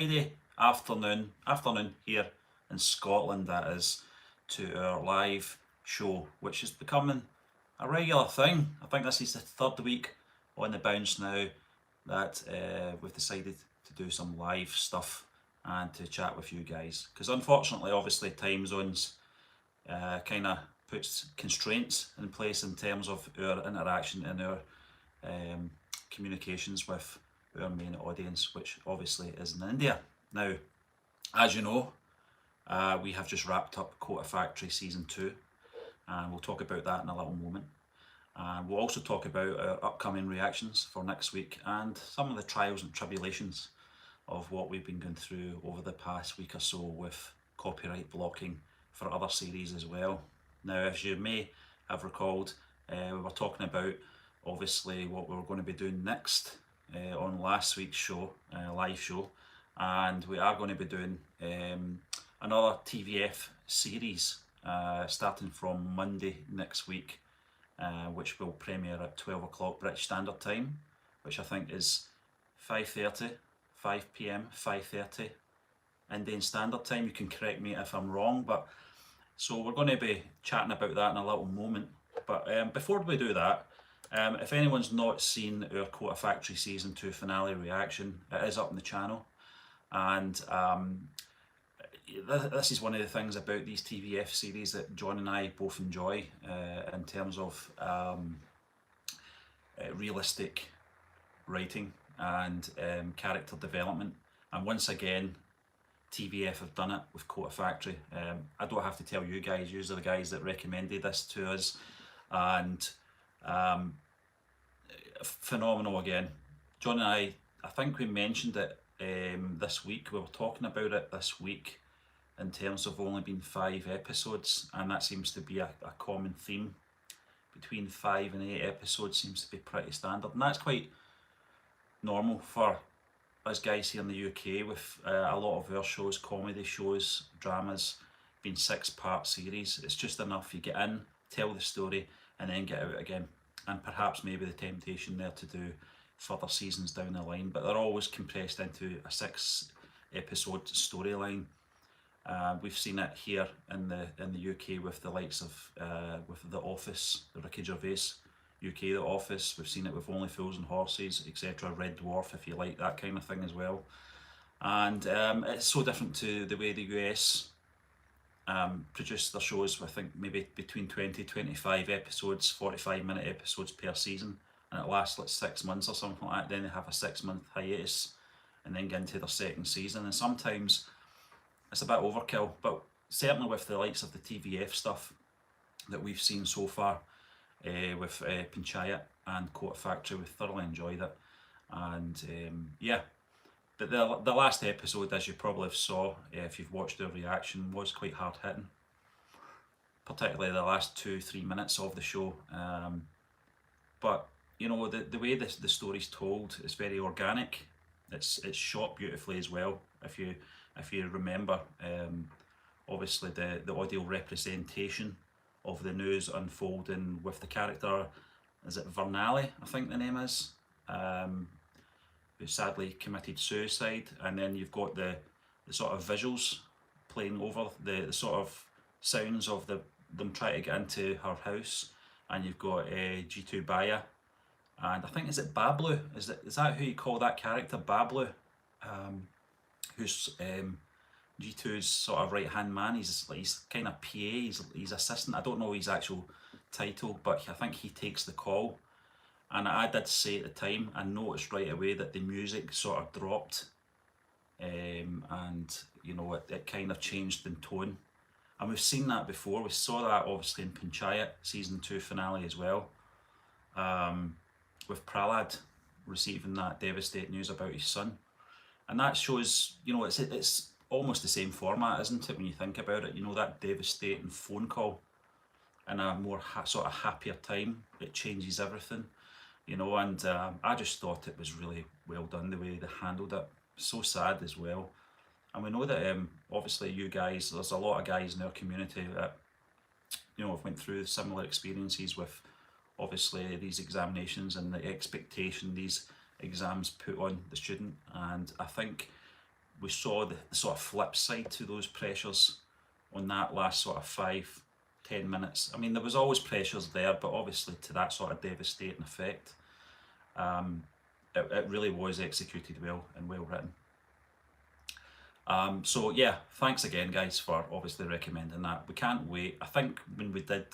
Friday afternoon here in Scotland, that is, to our live show, which is becoming a regular thing. I think this is the third week on the bounce now that we've decided to do some live stuff and to chat with you guys. Because unfortunately, obviously, time zones kind of puts constraints in place in terms of our interaction and our um, communications with our main audience, which obviously is in India. Now, as you know, we have just wrapped up Quota Factory Season 2, and we'll talk about that in a little moment. We'll also talk about our upcoming reactions for next week and some of the trials and tribulations of what we've been going through over the past week or so with copyright blocking for other series as well. Now, as you may have recalled, we were talking about obviously what we were going to be doing next on last week's show, live show, and we are going to be doing another TVF series starting from Monday next week, which will premiere at 12 o'clock British Standard Time, which I think is 5:30, 5 p.m, 5:30 Indian Standard Time. You can correct me if I'm wrong, but so we're going to be chatting about that in a little moment. But before we do that, if anyone's not seen our Quota Factory Season 2 finale reaction, it is up on the channel. And this is one of the things about these TVF series that John and I both enjoy in terms of realistic writing and character development. And once again, TVF have done it with Quota Factory. I don't have to tell you guys, you're the guys that recommended this to us, and phenomenal again. John and I think we mentioned it this week. We were talking about it this week in terms of only being 5 episodes, and that seems to be a common theme. Between 5 and 8 episodes seems to be pretty standard, and that's quite normal for us guys here in the UK with a lot of our shows, comedy shows, dramas, being 6-part series. It's just enough. You get in, tell the story, and then get out again. And perhaps maybe the temptation there to do further seasons down the line, but they're always compressed into a 6-episode storyline. We've seen it here in the UK with the likes of with The Office, the Ricky Gervais UK The Office. We've seen it with Only Fools and Horses, etc. Red Dwarf, if you like that kind of thing as well. And it's so different to the way the US produce their shows. I think maybe between 20-25 episodes, 45-minute episodes per season, and it lasts like 6 months or something like that. Then they have a 6-month hiatus and then get into their second season, and sometimes it's a bit overkill, but certainly with the likes of the TVF stuff that we've seen so far, with Panchayat and Quota Factory, we thoroughly enjoyed it. And yeah, but the last episode, as you probably saw if you've watched our reaction, was quite hard hitting, particularly the last 2-3 minutes of the show. But you know, the way the story's told is very organic. It's shot beautifully as well. If you remember, obviously the audio representation of the news unfolding with the character, is it Vernali, I think the name is, who sadly committed suicide, and then you've got the sort of visuals playing over the sort of sounds of them trying to get into her house, and you've got Jitu Baya, and I think, is it Bablu? Is that who you call that character, Bablu? Who's G2's sort of right hand man. He's kind of PA, he's assistant. I don't know his actual title, but I think he takes the call. And I did say at the time, I noticed right away that the music sort of dropped, and you know, it kind of changed in tone. And we've seen that before. We saw that obviously in Panchayat Season 2 finale as well, with Prahlad receiving that devastating news about his son. And that shows, you know, it's almost the same format, isn't it, when you think about it? You know, that devastating phone call in a more sort of happier time, it changes everything, you know. And I just thought it was really well done, the way they handled it. So sad as well. And we know that obviously you guys, there's a lot of guys in our community that, you know, have went through similar experiences with obviously these examinations and the expectation these exams put on the student. And I think we saw the sort of flip side to those pressures on that last sort of 5-10 minutes. I mean, there was always pressures there, but obviously to that sort of devastating effect. It really was executed well and well written. So yeah, thanks again guys for obviously recommending that. We can't wait. I think when we did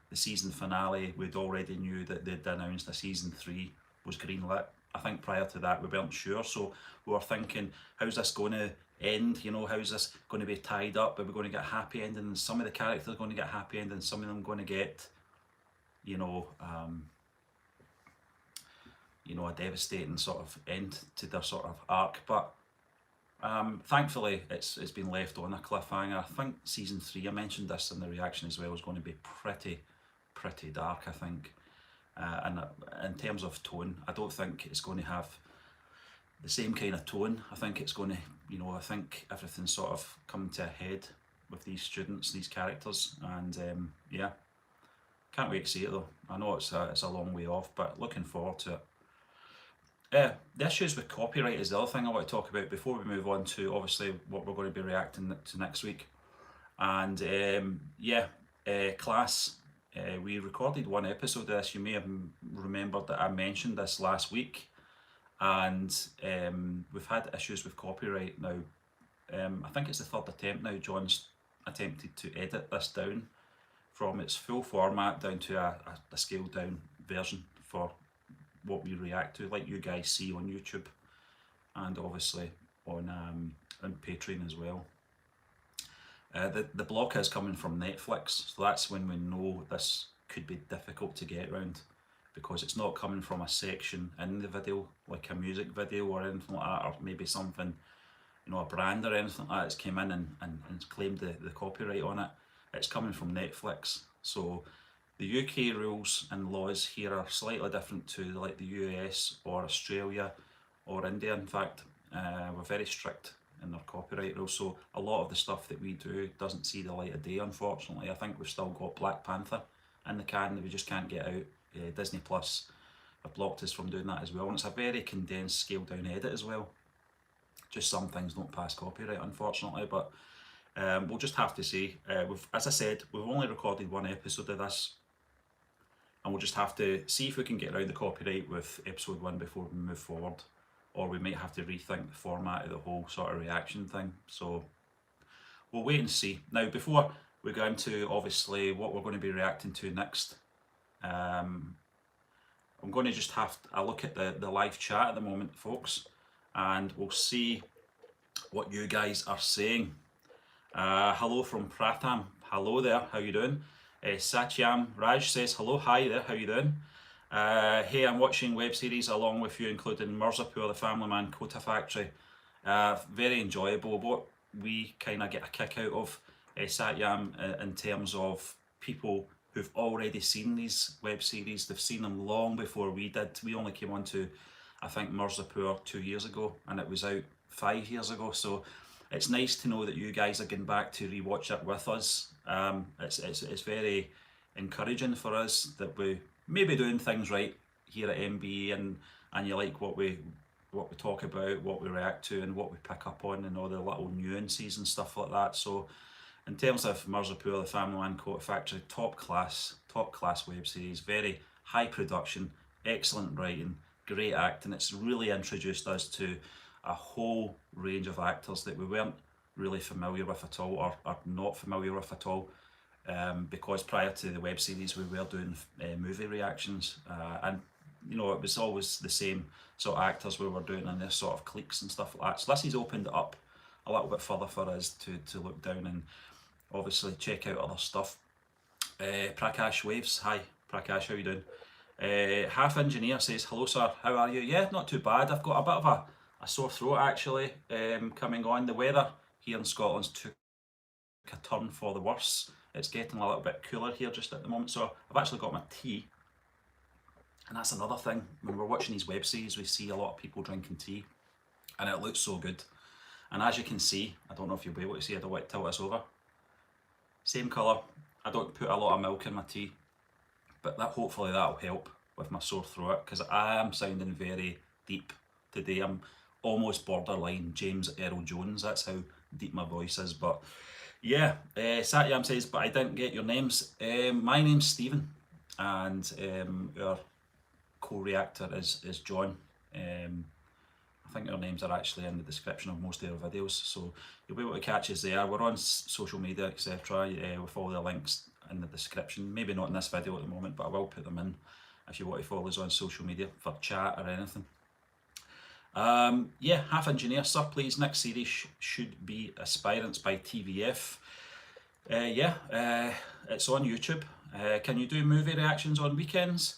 the season finale, we'd already knew that they'd announced a season 3 was greenlit. I think prior to that we weren't sure, so we were thinking, how's this going to end? You know, how's this going to be tied up? Are we going to get a happy ending? And some of the characters are going to get a happy ending, some of them going to get, you know, a devastating sort of end to their sort of arc. But thankfully it's been left on a cliffhanger. I think season 3, I mentioned this in the reaction as well, is going to be pretty dark, I think. And in terms of tone, I don't think it's going to have the same kind of tone. I think it's going to, I think everything's sort of coming to a head with these students, these characters, and yeah, can't wait to see it though. I know it's a long way off, but looking forward to it. The issues with copyright is the other thing I want to talk about before we move on to obviously what we're going to be reacting to next week. And yeah, class. We recorded one episode of this. You may have remembered that I mentioned this last week, and we've had issues with copyright now. I think it's the third attempt now. John's attempted to edit this down from its full format down to a scaled down version for what we react to, like you guys see on YouTube, and obviously on Patreon as well. The block is coming from Netflix, so that's when we know this could be difficult to get around, because it's not coming from a section in the video, like a music video or anything like that, or maybe something, a brand or anything like that that's came in and claimed the copyright on it. It's coming from Netflix. So the UK rules and laws here are slightly different to like the US or Australia or India. In fact, we're very strict in their copyright rules, so a lot of the stuff that we do doesn't see the light of day, unfortunately. I think we've still got Black Panther in the can that we just can't get out. Disney Plus have blocked us from doing that as well, and it's a very condensed, scaled down edit as well. Just some things don't pass copyright, unfortunately, but we'll just have to see. As I said, we've only recorded one episode of this, and we'll just have to see if we can get around the copyright with episode 1 before we move forward, or we might have to rethink the format of the whole sort of reaction thing. So we'll wait and see. Now, before we go into obviously what we're going to be reacting to next, I'm going to just have a look at the live chat at the moment, folks, and we'll see what you guys are saying. Hello from Pratham. Hello there, how you doing? Satyam Raj says hello, hi there, how you doing? Hey, I'm watching web series along with you, including Mirzapur, The Family Man, Kota Factory. Very enjoyable. What we kind of get a kick out of, Satyam, in terms of people who've already seen these web series. They've seen them long before we did. We only came on to, I think, Mirzapur 2 years ago, and it was out 5 years ago. So it's nice to know that you guys are getting back to rewatch it with us. It's very encouraging for us that we may be doing things right here at MB, and you like what we talk about, what we react to, and what we pick up on, and all the little nuances and stuff like that. So in terms of Mirzapur, The Family Man, Kota Factory, top class web series, very high production, excellent writing, great acting. It's really introduced us to a whole range of actors that we weren't really familiar with at all, or not familiar with at all, because prior to the web series we were doing movie reactions, and it was always the same sort of actors we were doing in this sort of cliques and stuff like that. So this has opened it up a little bit further for us to look down and obviously check out other stuff. Prakash Waves, hi Prakash, how you doing? Half Engineer says hello sir, how are you? Yeah, not too bad. I've got a bit of a sore throat actually, coming on. The weather here in Scotland's took a turn for the worse. It's getting a little bit cooler here just at the moment, so I've actually got my tea. And that's another thing, when we're watching these web series we see a lot of people drinking tea, and it looks so good. And as you can see, I don't know if you'll be able to see, I don't want to tilt this over, same colour. I don't put a lot of milk in my tea, but hopefully that'll help with my sore throat, because I am sounding very deep today. I'm almost borderline James Earl Jones. That's how deep my voice is. But yeah, Satyam says, but I didn't get your names. My name's Stephen, and our co-reactor is John. I think our names are actually in the description of most of our videos, so you'll be able to catch us there. We're on social media, etc. With all the links in the description. Maybe not in this video at the moment, but I will put them in if you want to follow us on social media for chat or anything. Yeah, Half Engineer, sir, please. Next series should be Aspirants by TVF. It's on YouTube. Can you do movie reactions on weekends?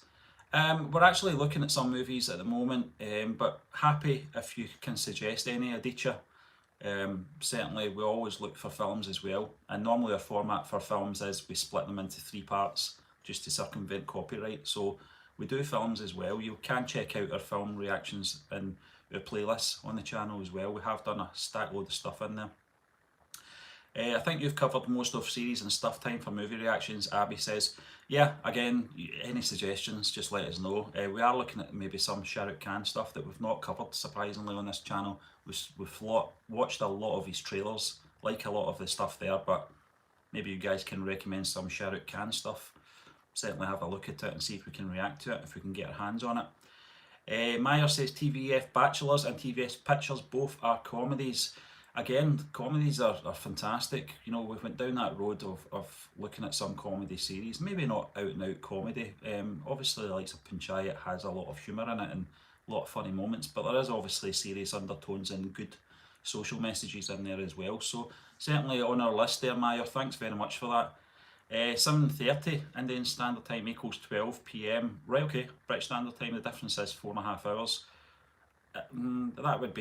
We're actually looking at some movies at the moment, but happy if you can suggest any, Aditya. Certainly, we always look for films as well, and normally our format for films is we split them into 3 parts just to circumvent copyright. So we do films as well. You can check out our film reactions in our playlists on the channel as well. We have done a stack load of stuff in there. I think you've covered most of series and stuff. Time for movie reactions, Abby says. Yeah, again, any suggestions, just let us know. We are looking at maybe some Shah Rukh Khan stuff that we've not covered, surprisingly, on this channel. We've watched a lot of his trailers, like a lot of the stuff there, but maybe you guys can recommend some Shah Rukh Khan stuff. Certainly have a look at it and see if we can react to it, if we can get our hands on it. Meyer says TVF Bachelors and TVF Pictures both are comedies. Again, comedies are fantastic. You know, we went down that road of looking at some comedy series, maybe not out and out comedy. Obviously, the likes of Panchayat has a lot of humour in it and a lot of funny moments, but there is obviously serious undertones and good social messages in there as well. So certainly on our list there, Meyer, thanks very much for that. 7:30 Indian Standard Time equals 12 PM. Right, okay, British Standard Time, the difference is 4.5 hours. That would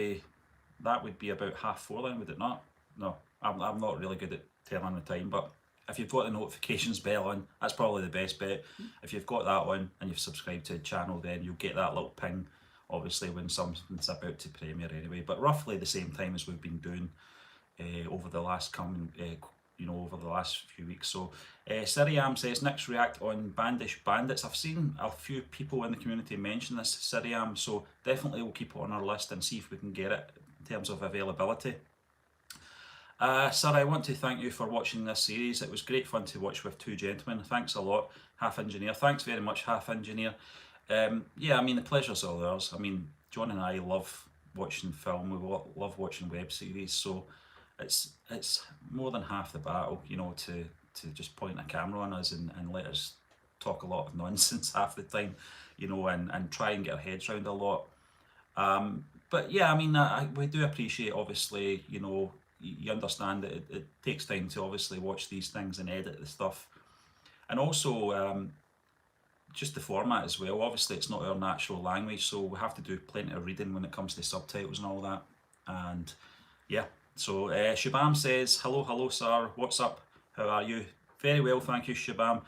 be about 4:30 then, would it not? No, I'm not really good at telling the time, but if you've got the notifications bell on, that's probably the best bet. If you've got that on and you've subscribed to the channel, then you'll get that little ping, obviously, when something's about to premiere anyway, but roughly the same time as we've been doing over the last over the last few weeks. So Siriam says, next react on Bandish Bandits. I've seen a few people in the community mention this, Siriam, so definitely we'll keep it on our list and see if we can get it in terms of availability. Sir, I want to thank you for watching this series. It was great fun to watch with 2 gentlemen. Thanks a lot, Half Engineer. Thanks very much, Half Engineer. Yeah, I mean, the pleasure's all ours. I mean, John and I love watching film. We love watching web series, so it's more than half the battle, you know, to just point a camera on us and let us talk a lot of nonsense half the time, you know, and try and get our heads around a lot. But yeah, I mean, we do appreciate, obviously, you know, you understand that it takes time to obviously watch these things and edit the stuff. And also, just the format as well. Obviously, it's not our natural language, so we have to do plenty of reading when it comes to subtitles and all that. And yeah, so Shabam says, hello sir, what's up, how are you? Very well, thank you, Shabam.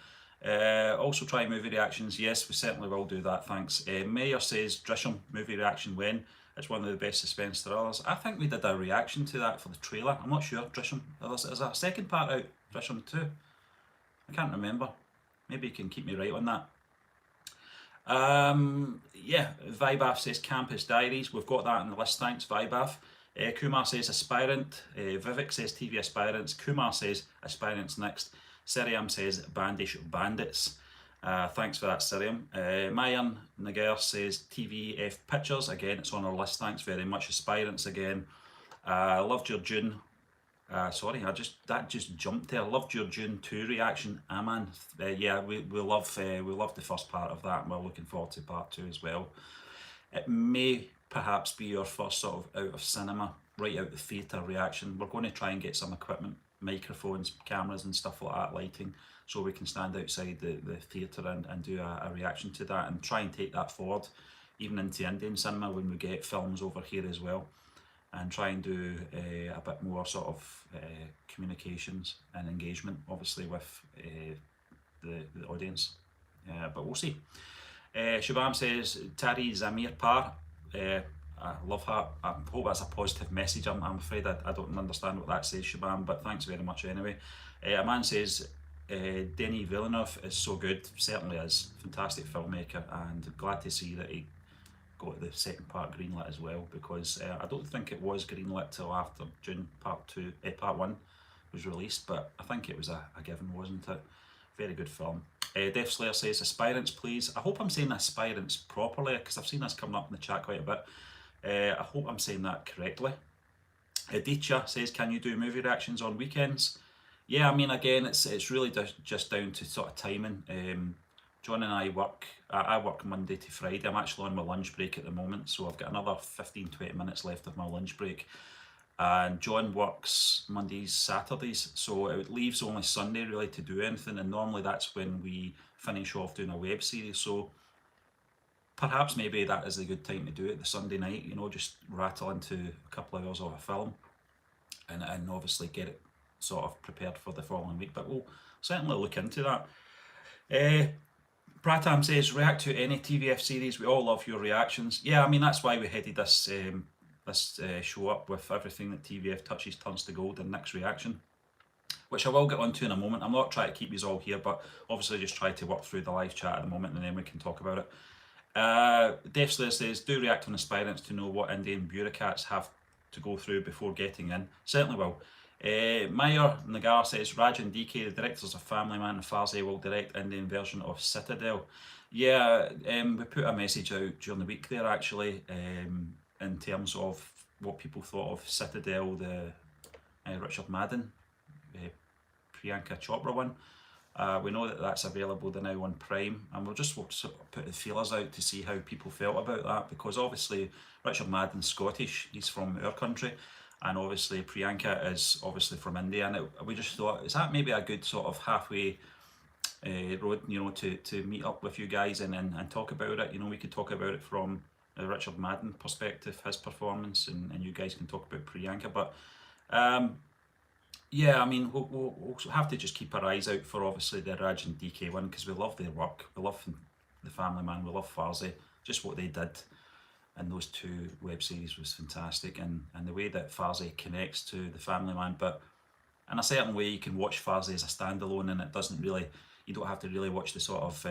Also try movie reactions. Yes, we certainly will do that, thanks. Mayor says, Drisham, movie reaction when? It's one of the best suspense thrillers. I think we did a reaction to that for the trailer. I'm not sure, Drisham. Is a second part out, Drisham 2? I can't remember. Maybe you can keep me right on that. Yeah, Vibaf says Campus Diaries. We've got that on the list, thanks, Vibaf. Kumar says Aspirant. Vivek says TV Aspirants. Kumar says Aspirants next. Siriam says Bandish Bandits. Thanks for that, Siriam. Mayan Nagar says TVF Pictures. Again, it's on our list. Thanks very much. Aspirants again. Loved your June. Sorry, that just jumped there. Loved your June 2 reaction, Aman. Yeah, we love the first part of that, and we're looking forward to part 2 as well. It may perhaps be your first sort of out of cinema, right out the theatre reaction. We're going to try and get some equipment, microphones, cameras and stuff like that, lighting, so we can stand outside the theatre and do a reaction to that, and try and take that forward even into Indian cinema when we get films over here as well, and try and do a bit more sort of communications and engagement, obviously, with the audience. But we'll see. Shabam says Tari Zamir Par. I love her. I hope that's a positive message. I'm afraid I don't understand what that says, Shabam, but thanks very much anyway. A man says Denis Villeneuve is so good. Certainly is. Fantastic filmmaker, and glad to see that he got the second part greenlit as well, because I don't think it was greenlit till after June part 1 was released, but I think it was a given, wasn't it? Very good film. Death Slayer says, aspirants please. I hope I'm saying aspirants properly, because I've seen this coming up in the chat quite a bit. I hope I'm saying that correctly. Dicha says, can you do movie reactions on weekends? Yeah, I mean, again, it's really just down to sort of timing. John and I work Monday to Friday. I'm actually on my lunch break at the moment, so I've got another 15-20 minutes left of my lunch break. And John works Mondays, Saturdays, so it leaves only Sunday really to do anything, and normally that's when we finish off doing a web series. So perhaps maybe that is a good time to do it, the Sunday night, you know, just rattle into a couple of hours of a film and obviously get it sort of prepared for the following week, but we'll certainly look into that. Pratam says, react to any TVF series, we all love your reactions. Yeah, I mean, that's why we headed this show up with everything that TVF touches turns to gold in Nick's reaction, which I will get onto in a moment. I'm not trying to keep you all here, but obviously just try to work through the live chat at the moment and then we can talk about it. Dave Slayer says, do react on aspirants to know what Indian bureaucrats have to go through before getting in. Certainly will. Meyer Nagar says, Rajan DK, the directors of Family Man and Farzi, will direct Indian version of Citadel. Yeah, we put a message out during the week there actually, in terms of what people thought of Citadel, the Richard Madden, Priyanka Chopra one. We know that that's available now on Prime, and we'll just sort of put the feelers out to see how people felt about that, because obviously Richard Madden's Scottish, he's from our country, and obviously Priyanka is obviously from India, and we just thought, is that maybe a good sort of halfway road, you know, to meet up with you guys and talk about it. You know, we could talk about it from a Richard Madden perspective, his performance, and you guys can talk about Priyanka, but yeah, I mean, we'll have to just keep our eyes out for obviously the Raj and DK one, because we love their work, we love the Family Man, we love Farzi. Just what they did in those two web series was fantastic, and the way that Farzi connects to the Family Man, but in a certain way you can watch Farzi as a standalone, and it doesn't really, you don't have to really watch the sort of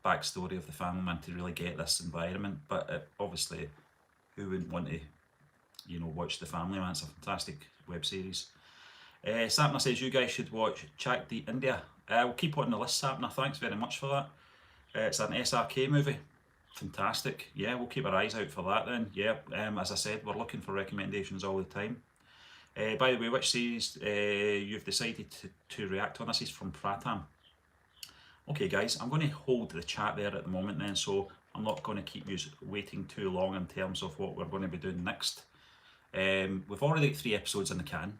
backstory of the Family Man to really get this environment, but obviously who wouldn't want to, you know, watch the Family Man? It's a fantastic web series. Sapna says, you guys should watch Chak De India. We'll keep it on the list, Sapna, thanks very much for that. It's an SRK movie. Fantastic. Yeah, we'll keep our eyes out for that then. Yeah, as I said, we're looking for recommendations all the time. By the way, which series you've decided to react on? This is from Pratam. Okay guys, I'm going to hold the chat there at the moment then, so I'm not going to keep you waiting too long in terms of what we're going to be doing next. We've already got 3 episodes in the can,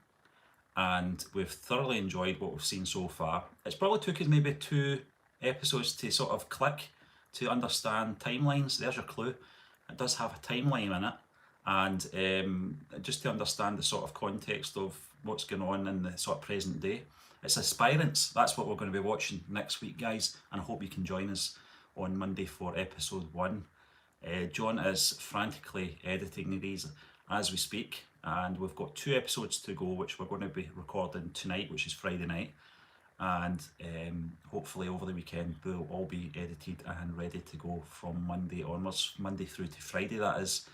and we've thoroughly enjoyed what we've seen so far. It's probably took us maybe 2 episodes to sort of click, to understand timelines. There's your clue. It does have a timeline in it, and just to understand the sort of context of what's going on in the sort of present day. It's Aspirants. That's what we're going to be watching next week, guys, and I hope you can join us on Monday for episode 1. John is frantically editing these as we speak, and we've got 2 episodes to go, which we're going to be recording tonight, which is Friday night, and hopefully over the weekend they'll all be edited and ready to go from Monday onwards, Monday through to Friday, that is,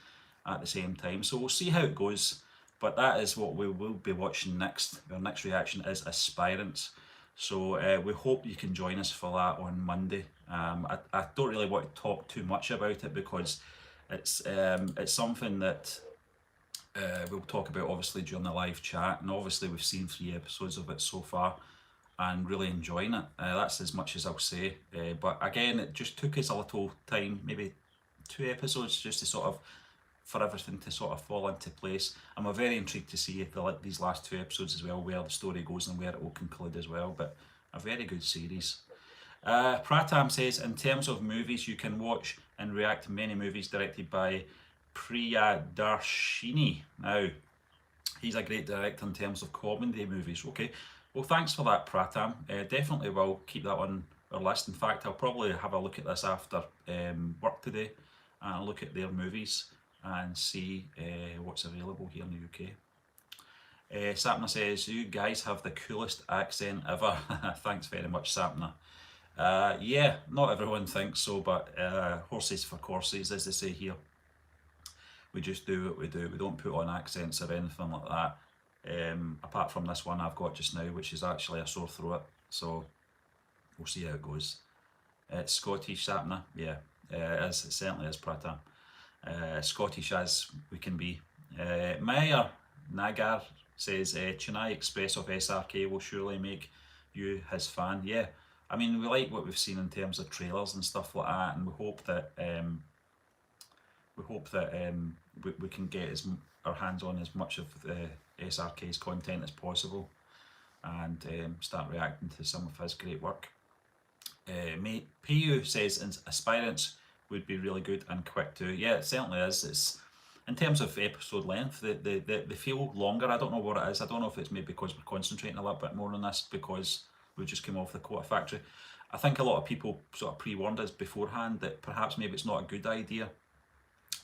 at the same time. So we'll see how it goes, but that is what we will be watching next. Our next reaction is Aspirants, so we hope you can join us for that on Monday. I don't really want to talk too much about it, because it's something that we'll talk about obviously during the live chat, and obviously we've seen 3 episodes of it so far and really enjoying it. That's as much as I'll say, but again, it just took us a little time, maybe 2 episodes, just to sort of, for everything to sort of fall into place, and we're very intrigued to see these last 2 episodes as well, where the story goes and where it will conclude as well, but a very good series. Pratam says, in terms of movies, you can watch and react to many movies directed by Priyadarshini. Now, he's a great director in terms of comedy movies. Okay, well, thanks for that, Pratam. Definitely will keep that on our list. In fact, I'll probably have a look at this after work today and look at their movies and see what's available here in the UK. Sapna says, you guys have the coolest accent ever. Thanks very much, Sapna. Yeah, not everyone thinks so, but horses for courses, as they say here. We just do what we do. We don't put on accents or anything like that. Apart from this one I've got just now, which is actually a sore throat. So we'll see how it goes. It's Scottish Sapna, yeah, it certainly is Prata. Scottish as we can be. Maya Nagar says Chennai Express of SRK will surely make you his fan. Yeah, I mean we like what we've seen in terms of trailers and stuff like that, and we hope that we can get our hands on as much of SRK's content as possible, and start reacting to some of his great work. PU says aspirants would be really good and quick too. Yeah, it certainly is. It's in terms of episode length, they feel longer. I don't know what it is. I don't know if it's maybe because we're concentrating a little bit more on this because we just came off the Quota Factory. I think a lot of people sort of pre-warned us beforehand that perhaps maybe it's not a good idea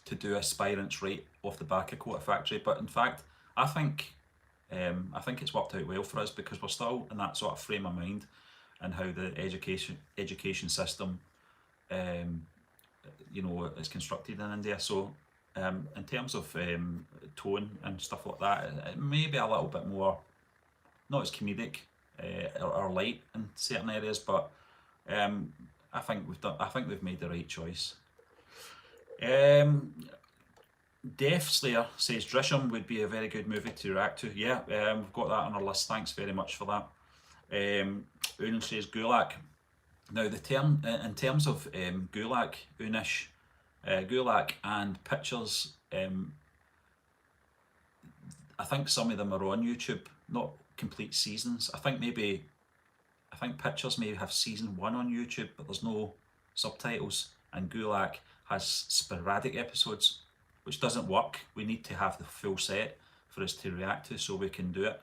to do aspirants right off the back of Quota Factory, but in fact, I think it's worked out well for us because we're still in that sort of frame of mind and how the education system is constructed in India. So in terms of tone and stuff like that, it may be a little bit more not as comedic or light in certain areas, but I think we've made the right choice. Death Slayer says Drisham would be a very good movie to react to. Yeah, we've got that on our list. Thanks very much for that. Unan says Gulak. Now the term in terms of Gulak, Unish, Gulak and pictures. I think some of them are on YouTube, not complete seasons. I think pictures may have season 1 on YouTube, but there's no subtitles. And Gulak has sporadic episodes, which doesn't work. We need to have the full set for us to react to, so we can do it.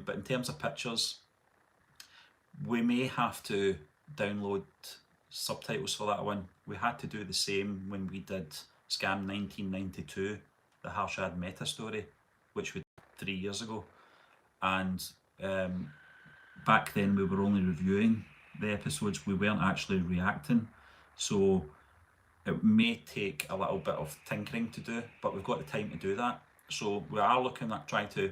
But in terms of pictures, we may have to download subtitles for that one. We had to do the same when we did Scam 1992, the Harshad Mehta story, which we did 3 years ago. And back then we were only reviewing the episodes, we weren't actually reacting. So it may take a little bit of tinkering to do, but we've got the time to do that. So we are looking at trying to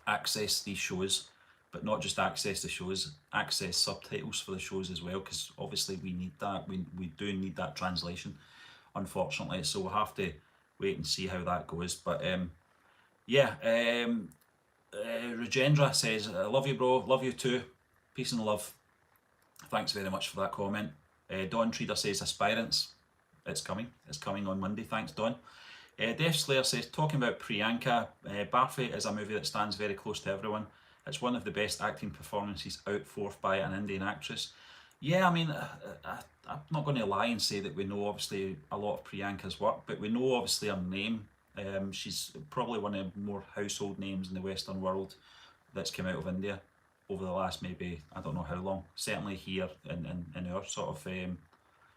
access these shows, but not just access the shows, access subtitles for the shows as well, because obviously we need that. We do need that translation, unfortunately. So we'll have to wait and see how that goes. But Rajendra says, I love you, bro. Love you too. Peace and love. Thanks very much for that comment. Don Treader says aspirants. It's coming on Monday. Thanks, Don. Death Slayer says, talking about Priyanka, Barfi is a movie that stands very close to everyone. It's one of the best acting performances out forth by an Indian actress. Yeah, I mean, I'm not going to lie and say that we know obviously a lot of Priyanka's work, but we know obviously her name. She's probably one of the more household names in the Western world that's come out of India over the last maybe, I don't know how long, certainly here in our sort of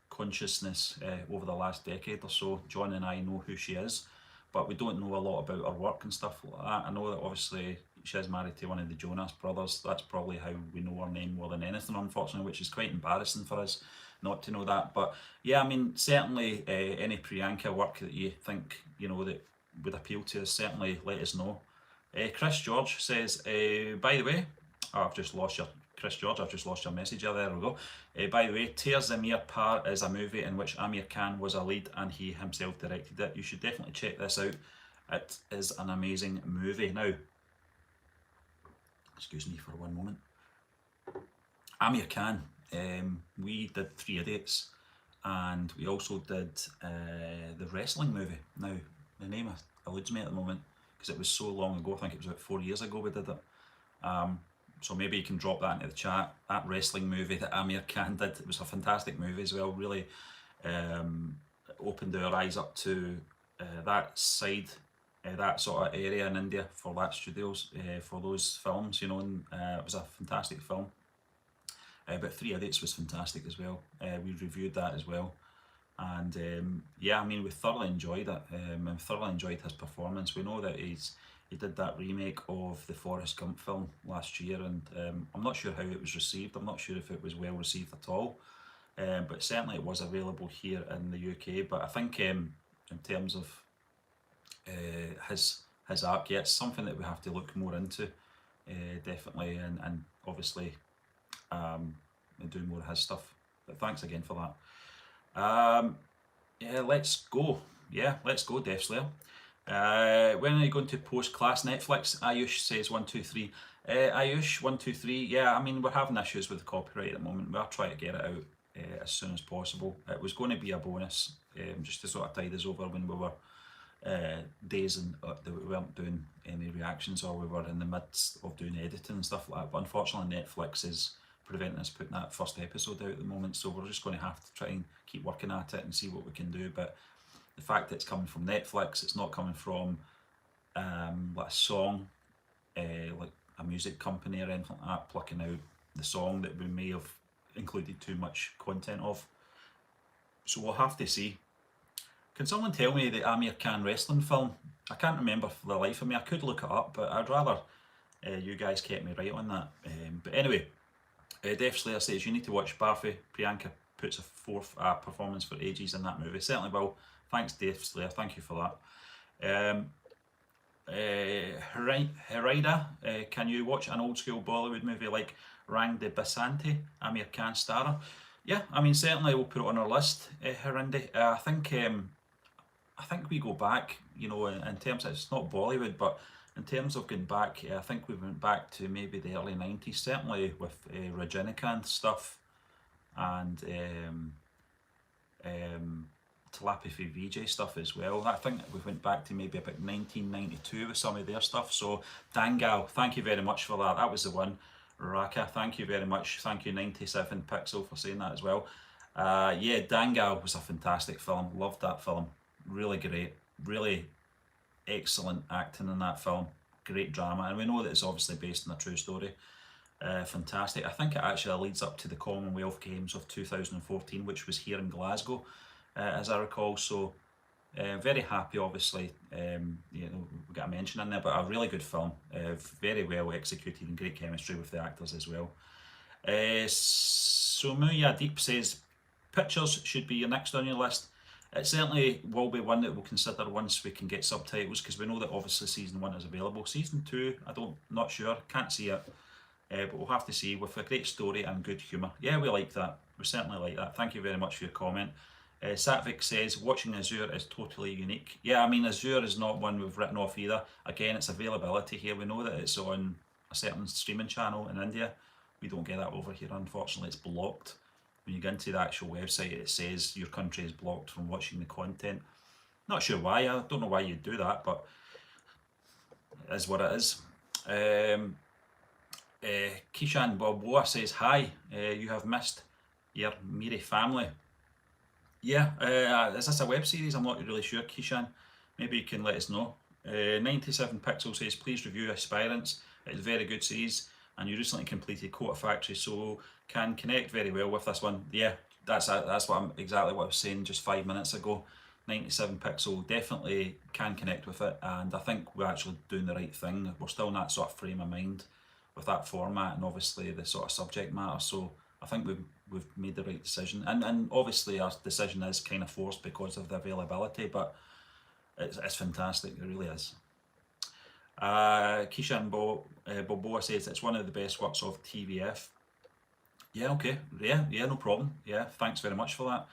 consciousness over the last decade or so. John and I know who she is, but we don't know a lot about her work and stuff like that. I know that obviously she is married to one of the Jonas brothers. That's probably how we know her name more than anything, unfortunately, which is quite embarrassing for us not to know that. But yeah, I mean, certainly any Priyanka work that you think, that would appeal to us, certainly let us know. Chris George says, by the way, I've just lost your message there. There we go. By the way, Ter Zamir Par is a movie in which Amir Khan was a lead and he himself directed it. You should definitely check this out. It is an amazing movie. Now, excuse me for 1 moment. Amir Khan, we did 3 Idiots and we also did the wrestling movie. Now, the name eludes me at the moment because it was so long ago. I think it was about 4 years ago we did it. So maybe you can drop that into the chat. That wrestling movie that Amir Khan did, it was a fantastic movie as well. Really opened our eyes up to that side, that sort of area in India for that studios, for those films, and it was a fantastic film. But 3 Idiots was fantastic as well. We reviewed that as well. And yeah, I mean, we thoroughly enjoyed it and thoroughly enjoyed his performance. We know that he did that remake of the Forrest Gump film last year, and I'm not sure how it was received. I'm not sure if it was well received at all, but certainly it was available here in the UK. But I think in terms of his arc. Yeah, it's something that we have to look more into, definitely, and obviously do more of his stuff. But thanks again for that. Yeah, let's go. Yeah, let's go, Death Slayer. When are you going to post class Netflix? Ayush says 123. Ayush 123. Yeah, I mean we're having issues with the copyright at the moment. We're trying to get it out as soon as possible. It was going to be a bonus, just to sort of tide us over when we were days that we weren't doing any reactions, or we were in the midst of doing editing and stuff like that. But unfortunately, Netflix is preventing us putting that first episode out at the moment, so we're just going to have to try and keep working at it and see what we can do. But the fact that it's coming from Netflix, it's not coming from like a song, like a music company or anything like that, plucking out the song that we may have included too much content of. So we'll have to see. Can someone tell me the Amir Khan wrestling film? I can't remember for the life of me. I could look it up, but I'd rather you guys kept me right on that. But anyway, Death Slayer says you need to watch Barfi. Priyanka puts a fourth performance for ages in that movie. Certainly will. Thanks, Death Slayer. Thank you for that. Herida, can you watch an old school Bollywood movie like Rang de Basante, Amir Khan starrer? Yeah, I mean certainly we'll put it on our list. Herindi, I think we go back, you know, in terms of, it's not Bollywood, but in terms of going back, I think we went back to maybe the early 90s, certainly with Rajinikanth stuff and Telepathy VJ stuff as well. I think we went back to maybe about 1992 with some of their stuff. So Dangal, thank you very much for that. That was the one. Raka, thank you very much. Thank you 97 Pixel for saying that as well. Yeah, Dangal was a fantastic film. Loved that film. Really great. Really excellent acting in that film. Great drama. And we know that it's obviously based on a true story. Fantastic. I think it actually leads up to the Commonwealth Games of 2014, which was here in Glasgow, as I recall. So very happy, obviously. You know, we got a mention in there, but a really good film. Very well executed and great chemistry with the actors as well. Sumuya Deep says pictures should be your next on your list. It certainly will be one that we'll consider once we can get subtitles, because we know that obviously season 1 is available. Season 2, not sure, can't see it, but we'll have to see. With a great story and good humour. Yeah, we like that. We certainly like that. Thank you very much for your comment. Satvik says watching Azure is totally unique. Yeah, I mean Azure is not one we've written off either. Again, it's availability here. We know that it's on a certain streaming channel in India. We don't get that over here, unfortunately. It's blocked. When you go into the actual website, it says your country is blocked from watching the content. Not sure why. I don't know why you'd do that, but it is what it is. Kishan Balboa says hi. You have missed your Miri family. Yeah, is this a web series? I'm not really sure, Kishan. Maybe you can let us know. 97 Pixel says, please review Aspirants. It's a very good series, and you recently completed Quota Factory, so can connect very well with this one. Yeah, that's exactly what I was saying just 5 minutes ago. 97 Pixel definitely can connect with it, and I think we're actually doing the right thing. We're still in that sort of frame of mind with that format and obviously the sort of subject matter. So I think we've made the right decision, and obviously our decision is kind of forced because of the availability, but it's fantastic. It really is. Kishan Boboa says it's one of the best works of TVF. Yeah, okay. Yeah, no problem. Yeah, thanks very much for that.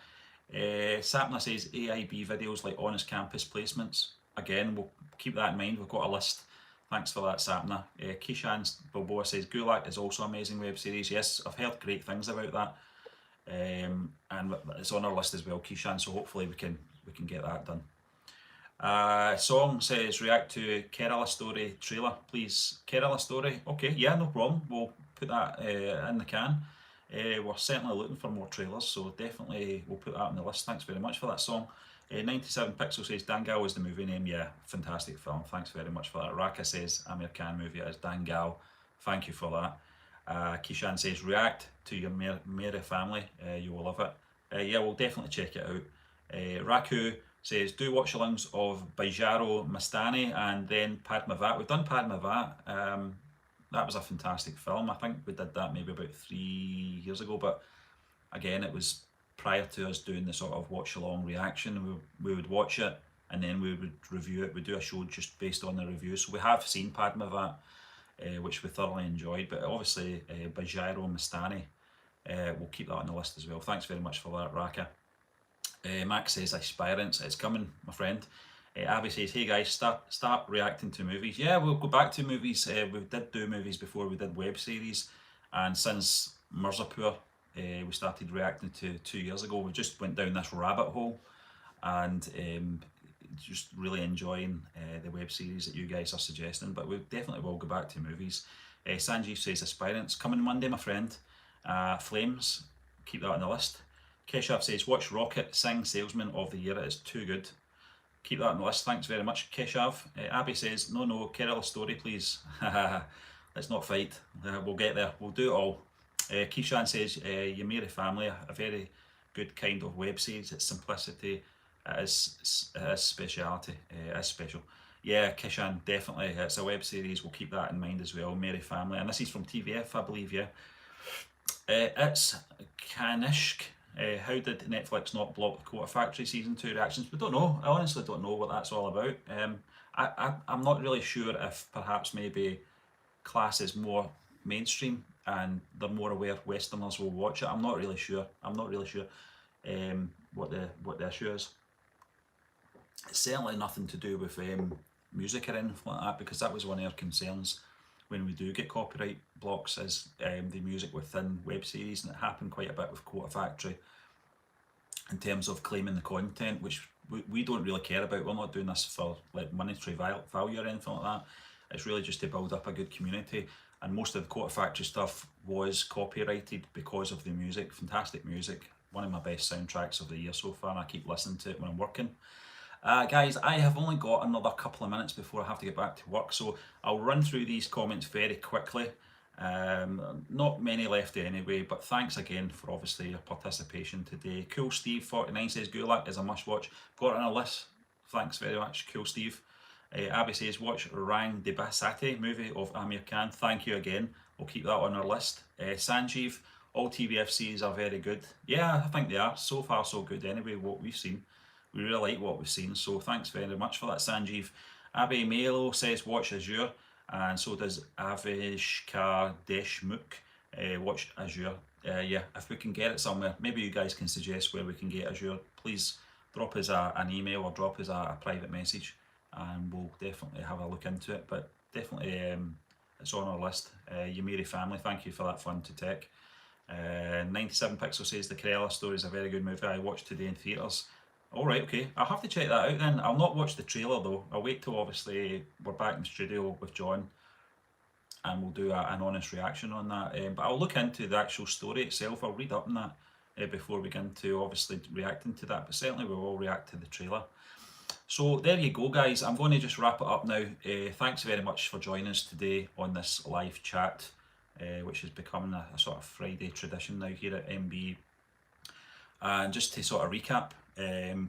Sapna says AIB videos like Honest Campus Placements. Again, we'll keep that in mind. We've got a list. Thanks for that, Sapna. Kishan Boboa says Gulak is also an amazing web series. Yes, I've heard great things about that. And it's on our list as well, Kishan, so hopefully we can get that done. Song says react to Kerala Story trailer, please. Kerala Story, okay, yeah, no problem. We'll put that in the can. We're certainly looking for more trailers, so definitely we'll put that on the list. Thanks very much for that song. 97 Pixel says Dangal is the movie name. Yeah, fantastic film. Thanks very much for that. Raka says Amir Khan movie is Dangal. Thank you for that. Kishan says react to your Mary family. You will love it. Yeah, we'll definitely check it out. Raku says do watch alongs of Baijaro Mastani and then Padmavat. We've done Padmavat. That was a fantastic film. I think we did that maybe about 3 years ago, but again, it was prior to us doing the sort of watch along reaction. We would watch it, and then we would review it. We do a show just based on the reviews. So we have seen Padmavat, which we thoroughly enjoyed, but obviously Bajiro Mastani, we'll keep that on the list as well. Thanks very much for that, Raka. Max says Aspirants, it's coming, my friend. Abby says, hey guys, start reacting to movies. Yeah, we'll go back to movies. We did do movies before we did web series, and since Mirzapur, we started reacting to 2 years ago. We just went down this rabbit hole, and just really enjoying the web series that you guys are suggesting, but we definitely will go back to movies. Sanjeev says Aspirants, coming Monday, my friend. Flames, keep that on the list. Keshav says, watch Rocket Sing Salesman of the Year, it is too good. Keep that on the list, thanks very much, Keshav. Abby says, no, Kerala story, please. Let's not fight, we'll get there, we'll do it all. Keishan says, Yamiri Family, a very good kind of web series. It's simplicity, it is speciality, it is special. Yeah, Kishan, definitely, it's a web series, we'll keep that in mind as well. Mary Family, and this is from TVF, I believe, yeah. It's Kanishk. How did Netflix not block the Quota Factory Season 2 reactions? We don't know. I honestly don't know what that's all about. I'm not really sure if perhaps maybe class is more mainstream and they're more aware Westerners will watch it. I'm not really sure. What the issue is. It's certainly nothing to do with music or anything like that, because that was one of our concerns when we do get copyright blocks, is the music within web series, and it happened quite a bit with Quota Factory in terms of claiming the content, which we don't really care about. We're not doing this for like monetary value or anything like that. It's really just to build up a good community, and most of the Quota Factory stuff was copyrighted because of the music. Fantastic music, one of my best soundtracks of the year so far, and I keep listening to it when I'm working. Guys, I have only got another couple of minutes before I have to get back to work, so I'll run through these comments very quickly. Not many left anyway, but thanks again for obviously your participation today. Cool Steve 49 says Gulak is a must watch. Got it on a list. Thanks very much, Cool Steve. Abby says watch Rang de Basate movie of Amir Khan. Thank you again. We'll keep that on our list. Sanjeev, all TVF series are very good. Yeah, I think they are. So far so good anyway, what we've seen. We really like what we've seen, so thanks very much for that, Sanjeev. Abby Melo says watch Azure, and so does Avishka Deshmukh. Watch Azure. Yeah, if we can get it somewhere, maybe you guys can suggest where we can get Azure. Please drop us an email or drop us a private message, and we'll definitely have a look into it. But definitely it's on our list. Yamiri Family, thank you for that fun to take. 97 Pixel says the Kerala story is a very good movie I watched today in theatres. Alright, okay, I'll have to check that out then. I'll not watch the trailer though. I'll wait till obviously we're back in the studio with John and we'll do an honest reaction on that. But I'll look into the actual story itself. I'll read up on that before we get into obviously reacting to that. But certainly we will react to the trailer. So there you go, guys. I'm going to just wrap it up now. Thanks very much for joining us today on this live chat, which is becoming a sort of Friday tradition now here at MB. And just to sort of recap,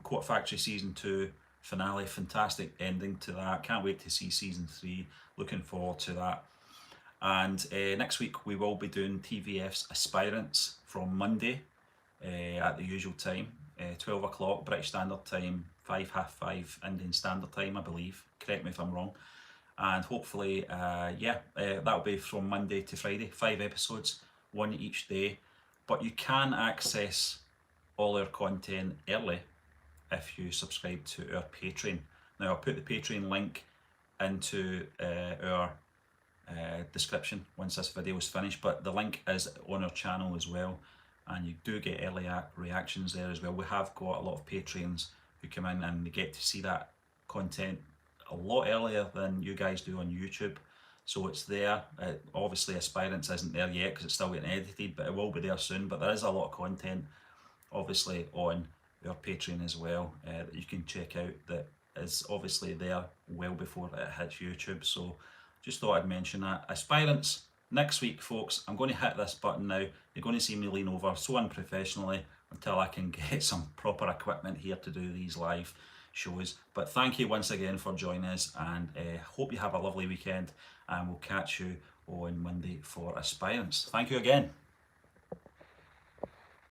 Quota Factory Season 2 finale, fantastic ending to that. Can't wait to see Season 3, looking forward to that. And next week we will be doing TVF's Aspirants from Monday at the usual time, 12 o'clock British Standard Time, 5:30 Indian Standard Time, I believe. Correct me if I'm wrong. And hopefully, that'll be from Monday to Friday, 5 episodes, one each day. But you can access all our content early if you subscribe to our Patreon. Now I'll put the Patreon link into our description once this video is finished, but the link is on our channel as well, and you do get early reactions there as well. We have got a lot of Patreons who come in and they get to see that content a lot earlier than you guys do on YouTube, so it's there. Obviously Aspirants isn't there yet because it's still getting edited, but it will be there soon. But there is a lot of content obviously on our Patreon as well that you can check out, that is obviously there well before it hits YouTube. So just thought I'd mention that. Aspirants, next week folks, I'm going to hit this button now. You're going to see me lean over so unprofessionally until I can get some proper equipment here to do these live shows. But thank you once again for joining us, and hope you have a lovely weekend, and we'll catch you on Monday for Aspirants. Thank you again.